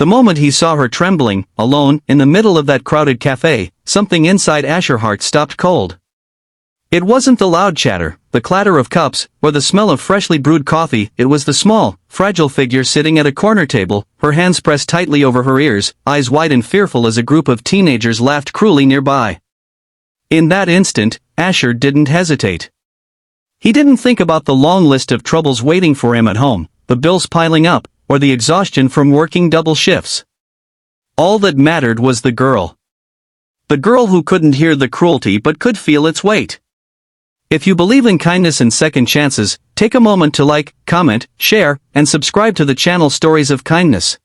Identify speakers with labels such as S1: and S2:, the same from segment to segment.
S1: The moment he saw her trembling, alone, in the middle of that crowded cafe, something inside Asher's heart stopped cold. It wasn't the loud chatter, the clatter of cups, or the smell of freshly brewed coffee. It was the small, fragile figure sitting at a corner table, her hands pressed tightly over her ears, eyes wide and fearful as a group of teenagers laughed cruelly nearby. In that instant, Asher didn't hesitate. He didn't think about the long list of troubles waiting for him at home, the bills piling up, or the exhaustion from working double shifts. All that mattered was the girl. The girl who couldn't hear the cruelty but could feel its weight. If you believe in kindness and second chances, take a moment to like, comment, share, and subscribe to the channel Stories of Kindness.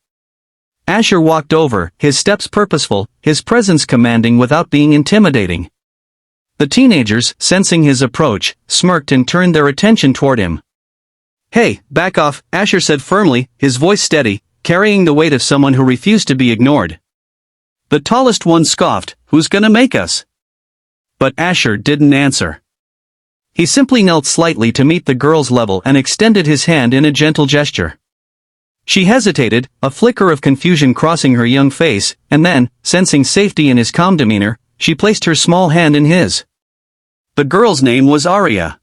S1: Asher walked over, his steps purposeful, his presence commanding without being intimidating. The teenagers, sensing his approach, smirked and turned their attention toward him. "Hey, back off," Asher said firmly, his voice steady, carrying the weight of someone who refused to be ignored. The tallest one scoffed, "Who's gonna make us?" But Asher didn't answer. He simply knelt slightly to meet the girl's level and extended his hand in a gentle gesture. She hesitated, a flicker of confusion crossing her young face, and then, sensing safety in his calm demeanor, she placed her small hand in his. The girl's name was Aria.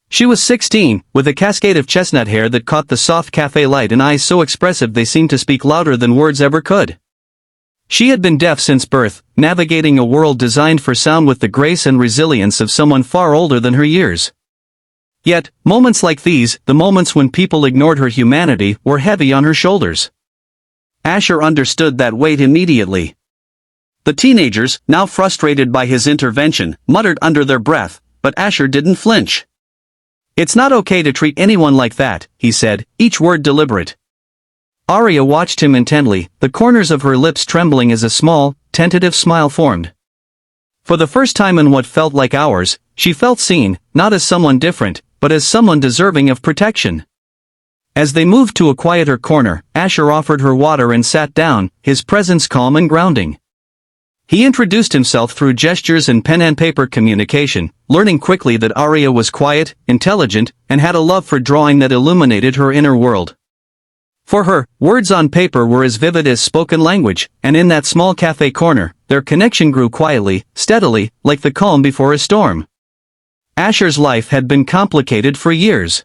S1: She was 16, with a cascade of chestnut hair that caught the soft cafe light and eyes so expressive they seemed to speak louder than words ever could. She had been deaf since birth, navigating a world designed for sound with the grace and resilience of someone far older than her years. Yet, moments like these, the moments when people ignored her humanity, were heavy on her shoulders. Asher understood that weight immediately. The teenagers, now frustrated by his intervention, muttered under their breath, but Asher didn't flinch. "It's not okay to treat anyone like that," he said, each word deliberate. Aria watched him intently, the corners of her lips trembling as a small, tentative smile formed. For the first time in what felt like hours, she felt seen, not as someone different, but as someone deserving of protection. As they moved to a quieter corner, Asher offered her water and sat down, his presence calm and grounding. He introduced himself through gestures and pen and paper communication, learning quickly that Aria was quiet, intelligent, and had a love for drawing that illuminated her inner world. For her, words on paper were as vivid as spoken language, and in that small cafe corner, their connection grew quietly, steadily, like the calm before a storm. Asher's life had been complicated for years.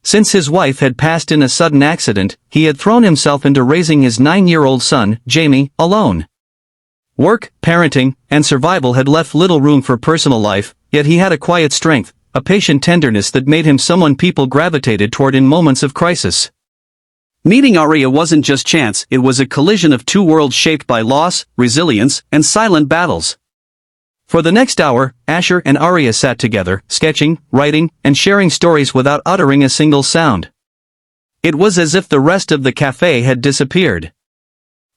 S1: Since his wife had passed in a sudden accident, he had thrown himself into raising his 9-year-old son, Jamie, alone. Work, parenting, and survival had left little room for personal life, yet he had a quiet strength, a patient tenderness that made him someone people gravitated toward in moments of crisis. Meeting Aria wasn't just chance, it was a collision of two worlds shaped by loss, resilience, and silent battles. For the next hour, Asher and Aria sat together, sketching, writing, and sharing stories without uttering a single sound. It was as if the rest of the cafe had disappeared.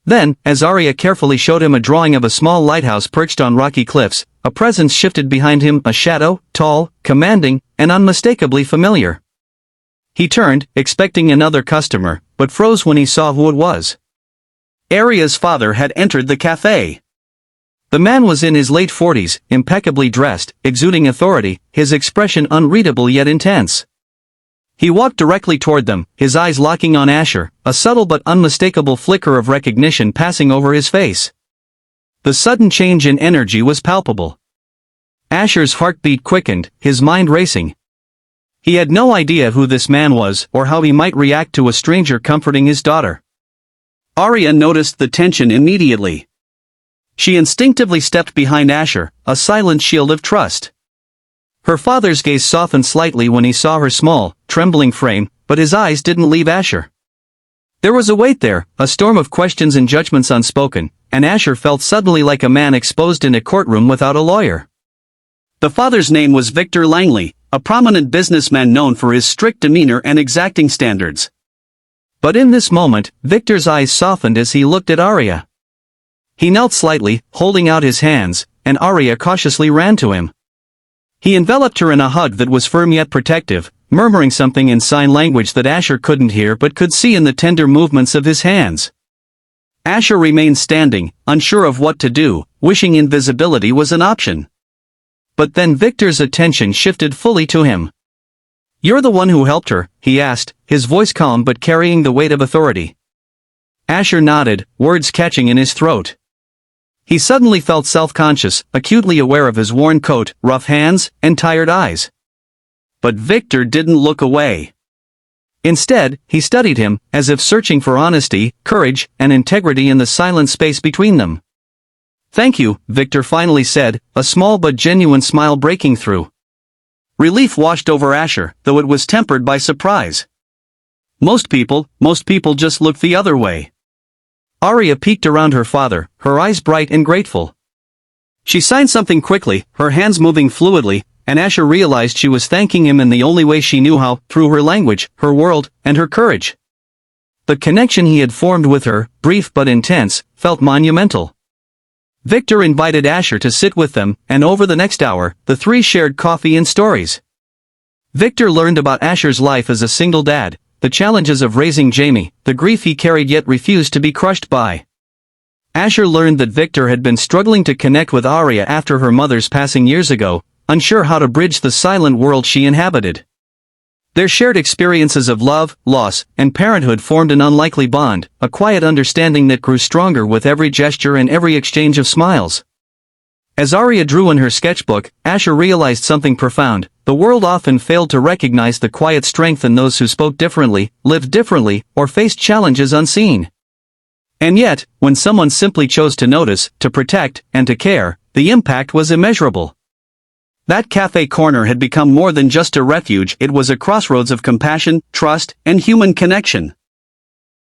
S1: Then, as Aria carefully showed him a drawing of a small lighthouse perched on rocky cliffs, a presence shifted behind him, a shadow, tall, commanding, and unmistakably familiar. He turned, expecting another customer, but froze when he saw who it was. Aria's father had entered the cafe. The man was in his late 40s, impeccably dressed, exuding authority, his expression unreadable yet intense. He walked directly toward them, his eyes locking on Asher, a subtle but unmistakable flicker of recognition passing over his face. The sudden change in energy was palpable. Asher's heartbeat quickened, his mind racing. He had no idea who this man was or how he might react to a stranger comforting his daughter. Aria noticed the tension immediately. She instinctively stepped behind Asher, a silent shield of trust. Her father's gaze softened slightly when he saw her small, trembling frame, but his eyes didn't leave Asher. There was a weight there, a storm of questions and judgments unspoken, and Asher felt suddenly like a man exposed in a courtroom without a lawyer. The father's name was Victor Langley, a prominent businessman known for his strict demeanor and exacting standards. But in this moment, Victor's eyes softened as he looked at Aria. He knelt slightly, holding out his hands, and Aria cautiously ran to him. He enveloped her in a hug that was firm yet protective, murmuring something in sign language that Asher couldn't hear but could see in the tender movements of his hands. Asher remained standing, unsure of what to do, wishing invisibility was an option. But then Victor's attention shifted fully to him. "You're the one who helped her?" he asked, his voice calm but carrying the weight of authority. Asher nodded, words catching in his throat. He suddenly felt self-conscious, acutely aware of his worn coat, rough hands, and tired eyes. But Victor didn't look away. Instead, he studied him, as if searching for honesty, courage, and integrity in the silent space between them. "Thank you," Victor finally said, a small but genuine smile breaking through. Relief washed over Asher, though it was tempered by surprise. Most people just look the other way. Arya peeked around her father, her eyes bright and grateful. She signed something quickly, her hands moving fluidly, and Asher realized she was thanking him in the only way she knew how, through her language, her world, and her courage. The connection he had formed with her, brief but intense, felt monumental. Victor invited Asher to sit with them, and over the next hour, the three shared coffee and stories. Victor learned about Asher's life as a single dad, the challenges of raising Jamie, the grief he carried yet refused to be crushed by. Asher learned that Victor had been struggling to connect with Arya after her mother's passing years ago, unsure how to bridge the silent world she inhabited. Their shared experiences of love, loss, and parenthood formed an unlikely bond, a quiet understanding that grew stronger with every gesture and every exchange of smiles. As Arya drew in her sketchbook, Asher realized something profound. The world often failed to recognize the quiet strength in those who spoke differently, lived differently, or faced challenges unseen. And yet, when someone simply chose to notice, to protect, and to care, the impact was immeasurable. That cafe corner had become more than just a refuge, it was a crossroads of compassion, trust, and human connection.